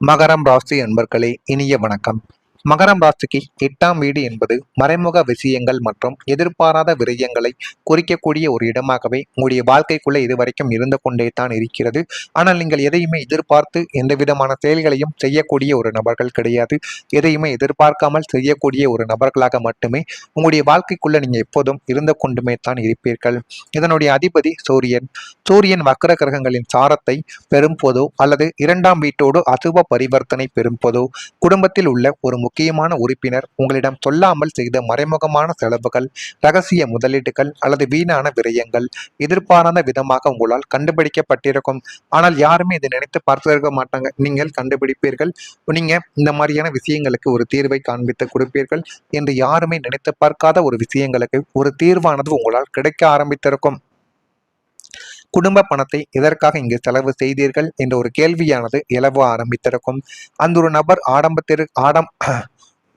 மகரம் ராசி அன்பர்களே, இனிய வணக்கம். மகரம் ராசிக்கு 8ஆம் வீடு என்பது மறைமுக விஷயங்கள் மற்றும் எதிர்பாராத விரயங்களை குறிக்கக்கூடிய ஒரு இடமாகவே உங்களுடைய வாழ்க்கைக்குள்ள இதுவரைக்கும் இருந்து கொண்டே தான் இருக்கிறது. ஆனால் நீங்கள் எதையுமே எதிர்பார்த்து எந்த விதமான செயல்களையும் செய்யக்கூடிய ஒரு நபர்கள் கிடையாது. எதையுமே எதிர்பார்க்காமல் செய்யக்கூடிய ஒரு நபர்களாக மட்டுமே உங்களுடைய வாழ்க்கைக்குள்ள நீங்க எப்போதும் இருந்து கொண்டுமே தான் இருப்பீர்கள். இதனுடைய அதிபதி சூரியன். சூரியன் வக்ர கிரகங்களின் சாரத்தை பெறும் போதோ அல்லது 2ஆம் வீட்டோடு அசுப பரிவர்த்தனை பெறும் போதோ குடும்பத்தில் உள்ள ஒரு முக்கியமான உறுப்பினர் உங்களிடம் சொல்லாமல் செய்த மறைமுகமான செலவுகள், ரகசிய முதலீடுகள் அல்லது வீணான விரயங்கள் எதிர்பாராத விதமாக உங்களால் கண்டுபிடிக்கப்பட்டிருக்கும். ஆனால் யாருமே இதை நினைத்து பார்த்திருக்க மாட்டாங்க. நீங்கள் கண்டுபிடிப்பீர்கள். நீங்க இந்த மாதிரியான விஷயங்களுக்கு ஒரு தீர்வை காண்பித்து கொடுப்பீர்கள் என்று யாருமே நினைத்து பார்க்காத ஒரு விஷயங்களுக்கு ஒரு தீர்வானது உங்களால் கிடைக்க ஆரம்பித்திருக்கும். குடும்ப பணத்தை எதற்காக இங்கு செலவு செய்தீர்கள் என்ற ஒரு கேள்வியானது எழவ ஆரம்பித்திருக்கும். அந்த ஒரு நபர்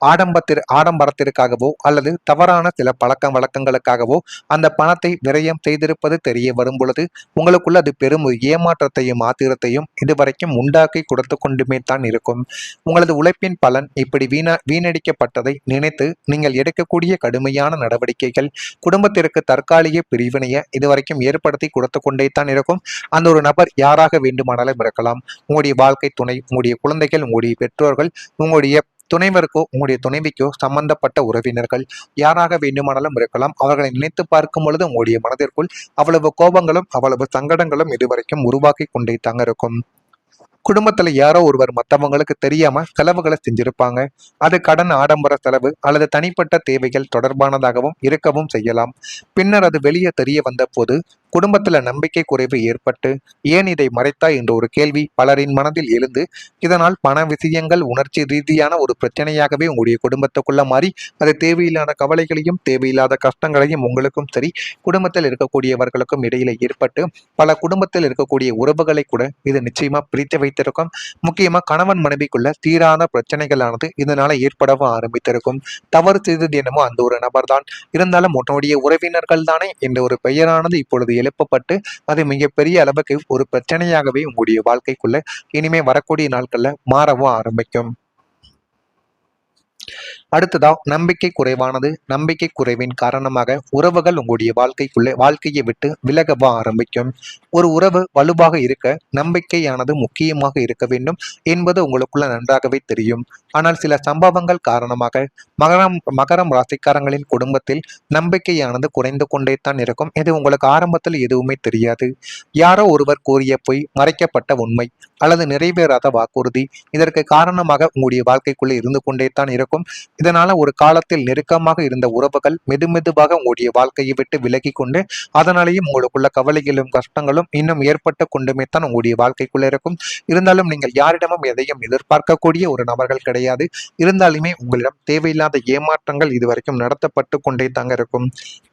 ஆடம்பரத்திற்காகவோ அல்லது தவறான சில பழக்க வழக்கங்களுக்காகவோ அந்த பணத்தை விரயம் செய்திருப்பது தெரிய வரும் பொழுது உங்களுக்குள்ள அது பெரும் ஏமாற்றத்தையும் ஆத்திரத்தையும் இதுவரைக்கும் உண்டாக்கி கொடுத்து கொண்டுமே தான் இருக்கும். உங்களது உழைப்பின் பலன் இப்படி வீணடிக்கப்பட்டதை நினைத்து நீங்கள் எடுக்கக்கூடிய கடுமையான நடவடிக்கைகள் குடும்பத்திற்கு தற்காலிக பிரிவினையை இதுவரைக்கும் ஏற்படுத்தி கொடுத்து கொண்டே தான் இருக்கும். அந்த ஒரு நபர் யாராக வேண்டுமானாலும் இருக்கலாம். உங்களுடைய வாழ்க்கை துணை, உங்களுடைய குழந்தைகள், உங்களுடைய பெற்றோர்கள், உங்களுடைய துணைவருக்கோ உங்களுடைய துணைவிக்கோ சம்பந்தப்பட்ட உறவினர்கள் யாராக வேண்டுமானாலும் இருக்கலாம். அவர்களை நினைத்து பார்க்கும் பொழுது உங்களுடைய மனதிற்குள் அவ்வளவு கோபங்களும் அவ்வளவு சங்கடங்களும் இதுவரைக்கும் உருவாக்கி கொண்டே தாங்க இருக்கும். குடும்பத்துல யாரோ ஒருவர் மற்றவங்களுக்கு தெரியாம செலவுகளை செஞ்சிருப்பாங்க. அது கடன், ஆடம்பர செலவு அல்லது தனிப்பட்ட தேவைகள் தொடர்பானதாகவும் இருக்கவும் செய்யலாம். பின்னர் அது வெளியே தெரிய வந்த போது குடும்பத்துல நம்பிக்கை குறைவு ஏற்பட்டு ஏன் இதை மறைத்தாய் என்ற ஒரு கேள்வி பலரின் மனதில் எழுந்து இதனால் பண விஷயங்கள் உணர்ச்சி ரீதியான ஒரு பிரச்சனையாகவே உங்களுடைய குடும்பத்துக்குள்ள மாறி அது தேவையில்லாத கவலைகளையும் தேவையில்லாத கஷ்டங்களையும் உங்களுக்கும் சரி குடும்பத்தில் இருக்கக்கூடியவர்களுக்கும் இடையில ஏற்பட்டு பல குடும்பத்தில் இருக்கக்கூடிய உறவுகளை கூட இது நிச்சயமா பிரித்து வைத்திருக்கும். முக்கியமா கணவன் மனைவிக்குள்ள தீராத பிரச்சனைகளானது இதனால ஏற்படவும் ஆரம்பித்திருக்கும். தவறு செய்தது என்னமோ அந்த ஒரு நபர் தான், இருந்தாலும் உன்னுடைய உறவினர்கள் தானே என்ற ஒரு பெயரானது இப்பொழுது எழுப்பப்பட்டு அது மிகப்பெரிய அளவுக்கு ஒரு பிரச்சனையாகவே உங்களுடைய வாழ்க்கைக்குள்ள இனிமே வரக்கூடிய நாட்கள்ல மாறவும் ஆரம்பிக்கும். அடுத்ததா நம்பிக்கை குறைவானது. நம்பிக்கை குறைவின் காரணமாக உறவுகள் உங்களுடைய வாழ்க்கையை விட்டு விலகவா ஆரம்பிக்கும். ஒரு உறவு வலுவாக இருக்க நம்பிக்கையானது முக்கியமாக இருக்க வேண்டும் என்பது உங்களுக்குள்ள நன்றாகவே தெரியும். ஆனால் சில சம்பவங்கள் காரணமாக மகரம் ராசிக்காரங்களின் குடும்பத்தில் நம்பிக்கையானது குறைந்து கொண்டே தான் இருக்கும். இது உங்களுக்கு ஆரம்பத்தில் எதுவுமே தெரியாது. யாரோ ஒருவர் கூறிய பொய், மறைக்கப்பட்ட உண்மை அல்லது நிறைவேறாத வாக்குறுதி இதற்கு காரணமாக உங்களுடைய வாழ்க்கைக்குள்ளே இருந்து கொண்டே தான் இருக்கும். இதனால ஒரு காலத்தில் நெருக்கமாக இருந்த உறவுகள் மெதுமெதுவாக உங்களுடைய வாழ்க்கையை விட்டு விலகி கொண்டு அதனாலேயும் உங்களுக்குள்ள கவலைகளும் கஷ்டங்களும் இன்னும் ஏற்பட்டு கொண்டுமே தான் உங்களுடைய வாழ்க்கைக்குள்ள இருக்கும். இருந்தாலும் நீங்கள் யாரிடமும் எதையும் எதிர்பார்க்கக்கூடிய ஒரு நபர்கள் கிடையாது. இருந்தாலுமே உங்களிடம் தேவையில்லாத ஏமாற்றங்கள் இதுவரைக்கும் நடத்தப்பட்டு கொண்டே தாங்க இருக்கும்.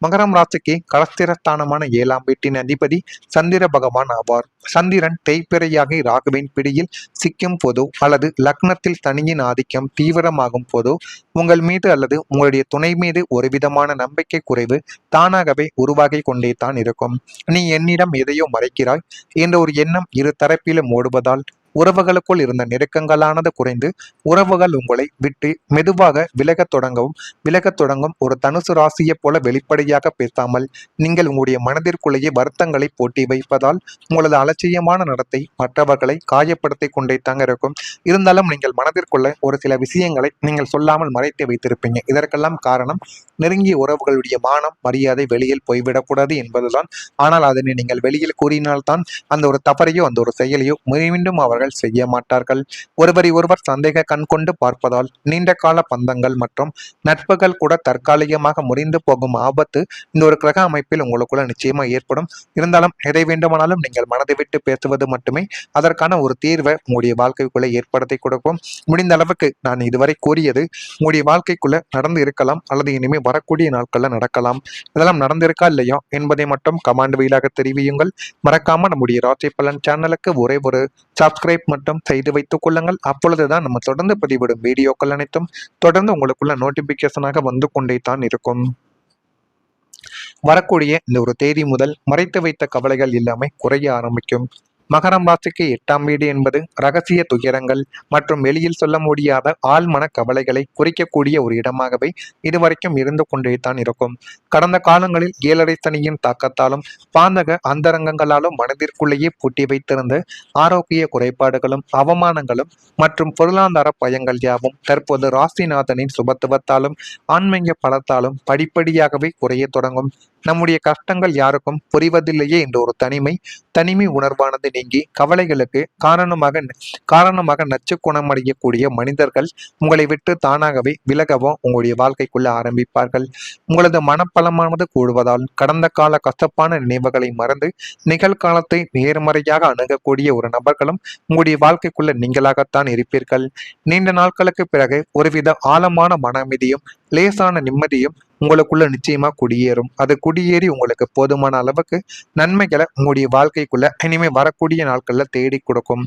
மகரம் ராசிக்கு கலஸ்திரஸ்தானமான 7ஆம் வீட்டின் அதிபதி சந்திர பகவான் ஆவார். சந்திரன் தேய்பிறையாகி ராகுவின் பிடியில் சிக்கும் போதோ அல்லது லக்னத்தில் சனியின் ஆதிக்கம் தீவிரமாகும் போதோ உங்கள் மீது அல்லது உங்களுடைய துணை மீது ஒரு விதமான நம்பிக்கை குறைவு தானாகவே உருவாகி கொண்டே தான் இருக்கும். நீ என்னிடம் எதையோ மறைக்கிறாய் என்ற ஒரு எண்ணம் இரு தரப்பிலும் ஓடுவதால் உறவுகளுக்குள் இருந்த நெருக்கங்களானது குறைந்து உறவுகள் உங்களை விட்டு மெதுவாக விலகத் தொடங்கும். ஒரு தனுசு ராசியை போல வெளிப்படையாக பேசாமல் நீங்கள் உங்களுடைய மனதிற்குள்ளேயே வருத்தங்களை போட்டி வைப்பதால் உங்களது அலட்சியமான நடத்தை மற்றவர்களை காயப்படுத்தி கொண்டே தாங்க இருக்கும். இருந்தாலும் நீங்கள் மனதிற்குள்ள ஒரு சில விஷயங்களை நீங்கள் சொல்லாமல் மறைத்து வைத்திருப்பீங்க. இதற்கெல்லாம் காரணம் நெருங்கிய உறவுகளுடைய மானம், மரியாதை வெளியில் போய்விடக்கூடாது என்பதுதான். ஆனால் அதனை நீங்கள் வெளியில் கூறினால்தான் அந்த ஒரு தவறையோ அந்த ஒரு செயலையோ மீண்டும் அவர்கள் செய்ய மாட்டார்கள். ஒருவரை ஒருவர் சந்தேக கண் கொண்டு பார்ப்பதால் நீண்ட கால பந்தங்கள் மற்றும் நட்புகள் கூட தற்காலிகமாக முறிந்து போகும் ஆபத்து இந்த ஒரு கிரக அமைப்பில் உங்களுக்குள்ள நிச்சயமா ஏற்படும். இருந்தாலும் எதை வேண்டுமானாலும் நீங்கள் மனதை விட்டு பேசுவது மட்டுமே அதற்கான ஒரு தீர்வை உங்களுடைய வாழ்க்கைக்குள்ள ஏற்படுத்தி கொடுக்கும். முடிந்த அளவுக்கு நான் இதுவரை கூறியது உங்களுடைய வாழ்க்கைக்குள்ள நடந்து இருக்கலாம் அல்லது இனிமே வரக்கூடிய நாட்கள்ல நடக்கலாம். இதெல்லாம் நடந்திருக்கா இல்லையா என்பதை மட்டும் கமாண்ட் வழியாக தெரிவியுங்கள். மறக்காம நம்முடைய ராசி பலன் சேனலுக்கு ஒரே ஒரு சப்ஸ்கிரைப் மட்டும் செய்து வைத்துக் கொள்ளுங்கள். அப்பொழுதுதான் நம்ம தொடர்ந்து பதிவிடும் வீடியோக்கள் அனைத்தும் தொடர்ந்து உங்களுக்குள்ள நோட்டிபிகேஷனாக வந்து கொண்டே தான் இருக்கும். வரக்கூடிய இந்த ஒரு தேதி முதல் மறைத்து வைத்த கவலைகள் எல்லாமே குறைய ஆரம்பிக்கும். மகரம் ராசிக்கு 8ஆம் வீடு என்பது ரகசிய துயரங்கள் மற்றும் வெளியில் சொல்ல முடியாத ஆழ்மன கவலைகளை குறிக்கக்கூடிய ஒரு இடமாகவே இதுவரைக்கும் இருந்து கொண்டே தான் இருக்கும். கடந்த காலங்களில் 7.5 சனியின் தாக்கத்தாலும் பாந்தக அந்தரங்கங்களாலும் மனதிற்குள்ளேயே பூட்டி வைத்திருந்த ஆரோக்கிய குறைபாடுகளும் அவமானங்களும் மற்றும் பொருளாதார பயங்கள் யாவும் தற்போது ராசிநாதனின் சுபத்துவத்தாலும் ஆன்மீக பலத்தாலும் படிப்படியாகவே குறைய தொடங்கும். நம்முடைய கஷ்டங்கள் யாருக்கும் புரிவதில்லையே என்ற ஒரு தனிமை உணர்வானது நீங்கி கவலைகளுக்கு காரணமாக நச்சு குணமடையக்கூடிய மனிதர்கள் உங்களை விட்டு தானாகவே விலகவும் உங்களுடைய வாழ்க்கைக்குள்ள ஆரம்பிப்பார்கள். உங்களது மனப்பலமானது கூடுவதால் கடந்த கால கசப்பான நினைவுகளை மறந்து நிகழ்காலத்தை நேர்மறையாக அணுகக்கூடிய ஒரு நபர்களும் உங்களுடைய வாழ்க்கைக்குள்ள நீங்களாகத்தான் இருப்பீர்கள். நீண்ட நாட்களுக்கு பிறகு ஒருவித ஆழமான மன அமைதியும் லேசான நிம்மதியும் உங்களுக்குள்ள நிச்சயமா குடியேறும். அது குடியேறி உங்களுக்கு போதுமான அளவுக்கு நன்மைகளை உங்களுடைய வாழ்க்கைக்குள்ள இனிமே வரக்கூடிய நாட்கள்ல தேடி கொடுக்கும்.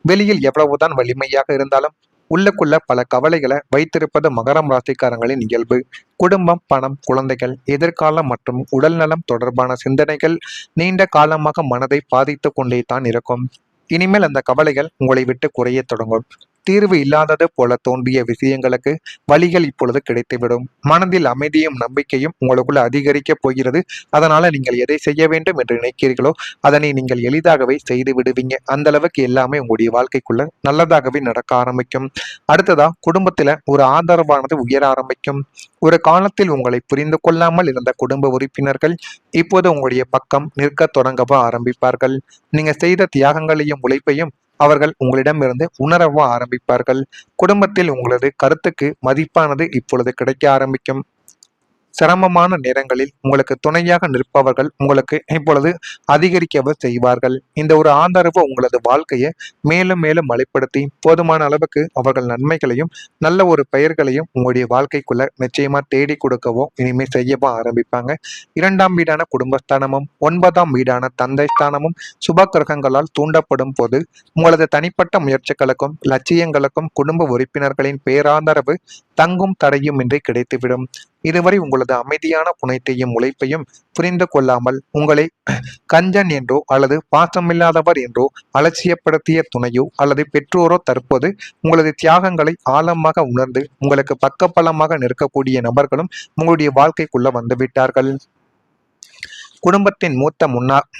வெளியில் எவ்வளவுதான் வலிமையாக இருந்தாலும் உள்ளுக்குள்ள பல கவலைகளை வைத்திருப்பது மகரம் ராசிக்காரங்களின் இயல்பு. குடும்பம், பணம், குழந்தைகள், எதிர்காலம் மற்றும் உடல் நலம் தொடர்பான சிந்தனைகள் நீண்ட காலமாக மனதை பாதித்து கொண்டே தான் இருக்கும். இனிமேல் அந்த கவலைகள் உங்களை விட்டு குறைய தொடங்கும். தீர்வு இல்லாதது போல தோன்றிய விஷயங்களுக்கு வழிகள் இப்பொழுது கிடைத்துவிடும். மனதில் அமைதியும் நம்பிக்கையும் உங்களுக்குள்ள அதிகரிக்கப் போகிறது. அதனால நீங்கள் எதை செய்ய வேண்டும் என்று நினைக்கிறீர்களோ அதனை நீங்கள் எளிதாகவே செய்து விடுவீங்க. அந்த அளவுக்கு எல்லாமே உங்களுடைய வாழ்க்கைக்குள்ள நல்லதாகவே நடக்க ஆரம்பிக்கும். அடுத்ததா குடும்பத்துல ஒரு ஆதரவானது உயர ஆரம்பிக்கும். ஒரு காலத்தில் உங்களை புரிந்து கொள்ளாமல் இருந்த குடும்ப உறுப்பினர்கள் இப்போது உங்களுடைய பக்கம் நிற்க தொடங்கவும் ஆரம்பிப்பார்கள். நீங்க செய்த தியாகங்களையும் உழைப்பையும் அவர்கள் உங்களிடமிருந்து உணரவும் ஆரம்பிப்பார்கள். குடும்பத்தில் உங்களது கருத்துக்கு மதிப்பானது இப்பொழுது கிடைக்க ஆரம்பிக்கும். சிரமமான நேரங்களில் உங்களுக்கு துணையாக நிற்பவர்கள் உங்களுக்கு இப்பொழுது அதிகரிக்கவே செய்வார்கள். இந்த ஒரு ஆதரவு உங்களது வாழ்க்கையை மேலும் மேலும் வலுப்படுத்தி போதுமான அளவுக்கு அவர்கள் நன்மைகளையும் நல்ல ஒரு பெயர்களையும் உங்களுடைய வாழ்க்கைக்குள்ள நிச்சயமா தேடி கொடுக்கவும் இனிமே செய்யவும் ஆரம்பிப்பாங்க. 2ஆம் வீடான குடும்பஸ்தானமும் 9ஆம் வீடான தந்தை ஸ்தானமும் சுப கிரகங்களால் தூண்டப்படும் போது உங்களது தனிப்பட்ட முயற்சிகளுக்கும் லட்சியங்களுக்கும் குடும்ப உறுப்பினர்களின் பேராதரவு தங்கும் தடையுமின்றி கிடைத்துவிடும். இதுவரை உங்களது அமைதியான புனைத்தையும் உழைப்பையும் புரிந்து கொள்ளாமல் உங்களை கஞ்சன் என்றோ அல்லது பாசமில்லாதவர் என்றோ அலட்சியப்படுத்திய துணையோ அல்லது பெற்றோரோ தற்போது உங்களது தியாகங்களை ஆழமாக உணர்ந்து உங்களுக்கு பக்கபலமாக நிற்கக்கூடிய நபர்களும் உங்களுடைய வாழ்க்கைக்குள்ள வந்துவிட்டார்கள். குடும்பத்தின்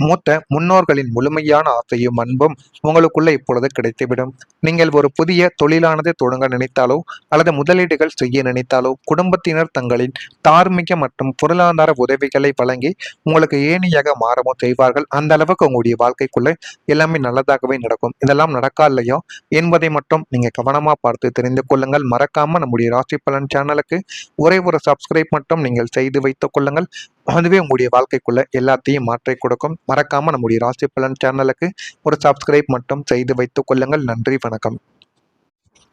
மூத்த முன்னோர்களின் முழுமையான ஆசையும் அன்பும் உங்களுக்குள்ள இப்பொழுது கிடைத்துவிடும். நீங்கள் ஒரு புதிய தொழிலானது தொடங்க நினைத்தாலோ அல்லது முதலீடுகள் செய்ய நினைத்தாலோ குடும்பத்தினர் தங்களின் தார்மீக மற்றும் பொருளாதார உதவிகளை வழங்கி உங்களுக்கு ஏணியாக மாறவும் செய்வார்கள். அந்த அளவுக்கு உங்களுடைய வாழ்க்கைக்குள்ள எல்லாமே நல்லதாகவே நடக்கும். இதெல்லாம் நடக்கா இல்லையோ என்பதை மட்டும் நீங்க கவனமா பார்த்து தெரிந்து கொள்ளுங்கள். மறக்காம நம்முடைய ராசி பலன் சேனலுக்கு ஒரே ஒரு சப்ஸ்கிரைப் மட்டும் நீங்கள் செய்து வைத்துக் கொள்ளுங்கள். அதுவே உங்களுடைய வாழ்க்கைக்குள்ள எல்லாத்தையும் மாற்றி கொடுக்கும். மறக்காம நம்முடைய ராசி பலன் சேனலுக்கு ஒரு சப்ஸ்கிரைப் மட்டும் செய்து வைத்துக் கொள்ளுங்கள். நன்றி, வணக்கம்.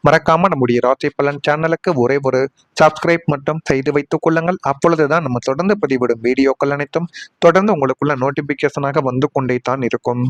மறக்காம நம்முடைய ராசி பலன் சேனலுக்கு ஒரே ஒரு சப்ஸ்கிரைப் மட்டும் செய்து வைத்துக் கொள்ளுங்கள். அப்பொழுதுதான் நம்ம தொடர்ந்து பதிவிடும் வீடியோக்கள் அனைத்தும் தொடர்ந்து உங்களுக்குள்ள நோட்டிபிகேஷனாக வந்து கொண்டே தான் இருக்கும்.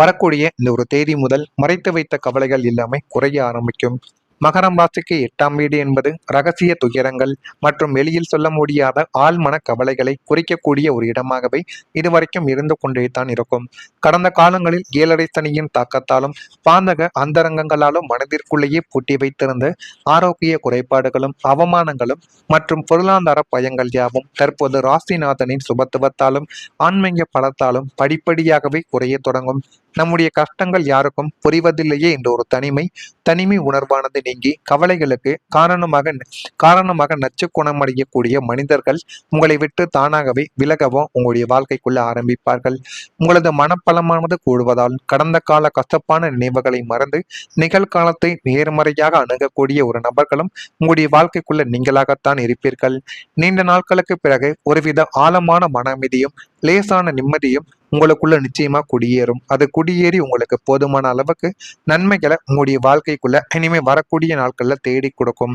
வரக்கூடிய இந்த ஒரு தேதி முதல் மறைத்து வைத்த கவலைகள் எல்லாமே குறைய ஆரம்பிக்கும். மகரம் ராசிக்கு 8ஆம் வீடு என்பது ரகசிய துயரங்கள் மற்றும் வெளியில் சொல்ல முடியாத ஆழ்மன கவலைகளை குறிக்கக்கூடிய ஒரு இடமாகவே இதுவரைக்கும் இருந்து கொண்டே தான் இருக்கும். கடந்த காலங்களில் 7.5 சனியின் தாக்கத்தாலும் பாந்தக அந்தரங்கங்களாலும் மனதிற்குள்ளேயே பூட்டி வைத்திருந்த ஆரோக்கிய குறைபாடுகளும் அவமானங்களும் மற்றும் பொருளாதார பயங்கள் யாவும் தற்போது ராசிநாதனின் சுபத்துவத்தாலும் ஆன்மீக பலத்தாலும் படிப்படியாகவே குறைய தொடங்கும். நம்முடைய கஷ்டங்கள் யாருக்கும் புரிவதில்லையே என்ற ஒரு தனிமை உணர்வானது நீங்கி கவலைகளுக்கு காரணமாக நச்சு குணமடையக்கூடிய மனிதர்கள் உங்களை விட்டு தானாகவே விலகவும் உங்களுடைய வாழ்க்கைக்குள்ள ஆரம்பிப்பார்கள். உங்களது மனப்பலமானது கூடுவதால் கடந்த கால கசப்பான நினைவுகளை மறந்து நிகழ்காலத்தை நேர்மறையாக அணுகக்கூடிய ஒரு நபர்களும் உங்களுடைய வாழ்க்கைக்குள்ள நீங்களாகத்தான் இருப்பீர்கள். நீண்ட நாட்களுக்கு பிறகு ஒருவித ஆழமான மன அமைதியும் லேசான நிம்மதியும் உங்களுக்குள்ள நிச்சயமா குடியேறும். அது குடியேறி உங்களுக்கு போதுமான அளவுக்கு நன்மைகளை உங்களுடைய வாழ்க்கைக்குள்ள இனிமே வரக்கூடிய நாட்கள்ல தேடி கொடுக்கும்.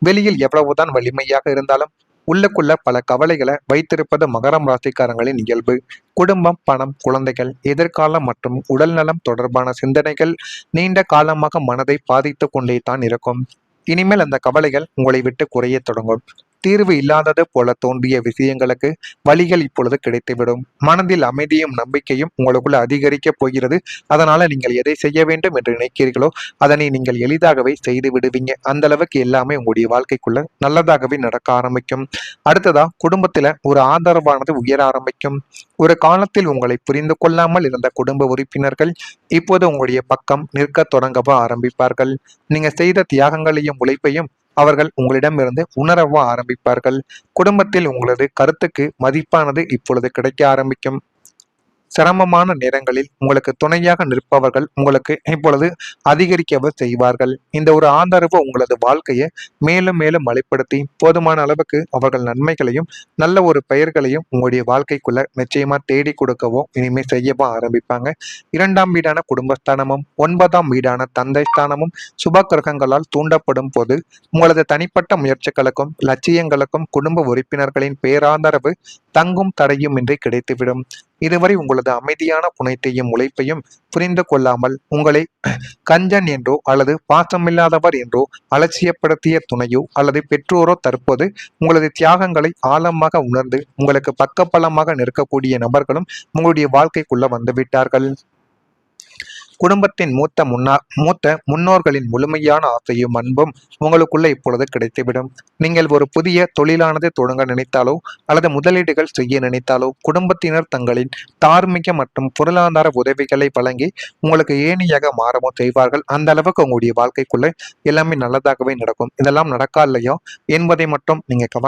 வெளியில் எவ்வளவுதான் வலிமையாக இருந்தாலும் உள்ளுக்குள்ள பல கவலைகளை வைத்திருப்பது மகரம் ராசிக்காரங்களின் இயல்பு. குடும்பம், பணம், குழந்தைகள், எதிர்காலம் மற்றும் உடல் நலம் தொடர்பான சிந்தனைகள் நீண்ட காலமாக மனதை பாதித்து கொண்டே தான் இருக்கும். இனிமேல் அந்த கவலைகள் உங்களை விட்டு குறைய தொடங்கும். தீர்வு இல்லாதது போல தோன்றிய விஷயங்களுக்கு வழிகள் இப்பொழுது கிடைத்துவிடும். மனதில் அமைதியும் நம்பிக்கையும் உங்களுக்குள்ள அதிகரிக்க போகிறது. அதனால நீங்கள் எதை செய்ய வேண்டும் என்று நினைக்கிறீர்களோ அதனை நீங்கள் எளிதாகவே செய்து விடுவீங்க. அந்த அளவுக்கு எல்லாமே உங்களுடைய வாழ்க்கைக்குள்ள நல்லதாகவே நடக்க ஆரம்பிக்கும். அடுத்ததா குடும்பத்துல ஒரு ஆதரவானது உயர ஆரம்பிக்கும். ஒரு காலத்தில் உங்களை புரிந்து கொள்ளாமல் இருந்த குடும்ப உறுப்பினர்கள் இப்போது உங்களுடைய பக்கம் நிற்க தொடங்கவோ ஆரம்பிப்பார்கள். நீங்க செய்த தியாகங்களையும் உழைப்பையும் அவர்கள் உங்களிடமிருந்து உணரவோ ஆரம்பிப்பார்கள். குடும்பத்தில் உங்களது கருத்துக்கு மதிப்பானது இப்பொழுது கிடைக்க ஆரம்பிக்கும். சிரமமான நேரங்களில் உங்களுக்கு துணையாக நிற்பவர்கள் உங்களுக்கு இப்பொழுது அதிகரிக்கவோ செய்வார்கள். இந்த ஒரு ஆதரவு உங்களது வாழ்க்கையை மேலும் மேலும் வலுப்படுத்தி போதுமான அளவுக்கு அவர்கள் நன்மைகளையும் நல்ல ஒரு பெயர்களையும் உங்களுடைய வாழ்க்கைக்குள்ள நிச்சயமா தேடி கொடுக்கவோ இனிமே செய்யவோ ஆரம்பிப்பாங்க. இரண்டாம் வீடான குடும்பஸ்தானமும் 9ஆம் வீடான தந்தை ஸ்தானமும் சுப கிரகங்களால் தூண்டப்படும் போது உங்களது தனிப்பட்ட முயற்சிகளுக்கும் லட்சியங்களுக்கும் குடும்ப உறுப்பினர்களின் பேராதரவு தங்கும் தடையுமின்றி கிடைத்துவிடும். இதுவரை உங்களது அமைதியான புனைத்தையும் உழைப்பையும் புரிந்து கொள்ளாமல் உங்களை கஞ்சன் என்றோ அல்லது பாசமில்லாதவர் என்றோ அலட்சியப்படுத்திய துணையோ அல்லது பெற்றோரோ தற்போது உங்களது தியாகங்களை ஆழமாக உணர்ந்து உங்களுக்கு பக்கபலமாக நிற்கக்கூடிய நபர்களும் உங்களுடைய வாழ்க்கைக்குள்ள வந்துவிட்டார்கள். குடும்பத்தின் மூத்த முன்னோர்களின் முழுமையான ஆசையும் அன்பும் உங்களுக்குள்ள இப்பொழுது கிடைத்துவிடும். நீங்கள் ஒரு புதிய தொழிலானது தொடங்க நினைத்தாலோ அல்லது முதலீடுகள் செய்ய நினைத்தாலோ குடும்பத்தினர் தங்களின் தார்மீக மற்றும் பொருளாதார உதவிகளை வழங்கி உங்களுக்கு ஏணியாக மாறவும் செய்வார்கள். அந்த அளவுக்கு உங்களுடைய வாழ்க்கைக்குள்ள எல்லாமே நல்லதாகவே நடக்கும். இதெல்லாம் நடக்கா இல்லையோ என்பதை மட்டும் நீங்க கவனம்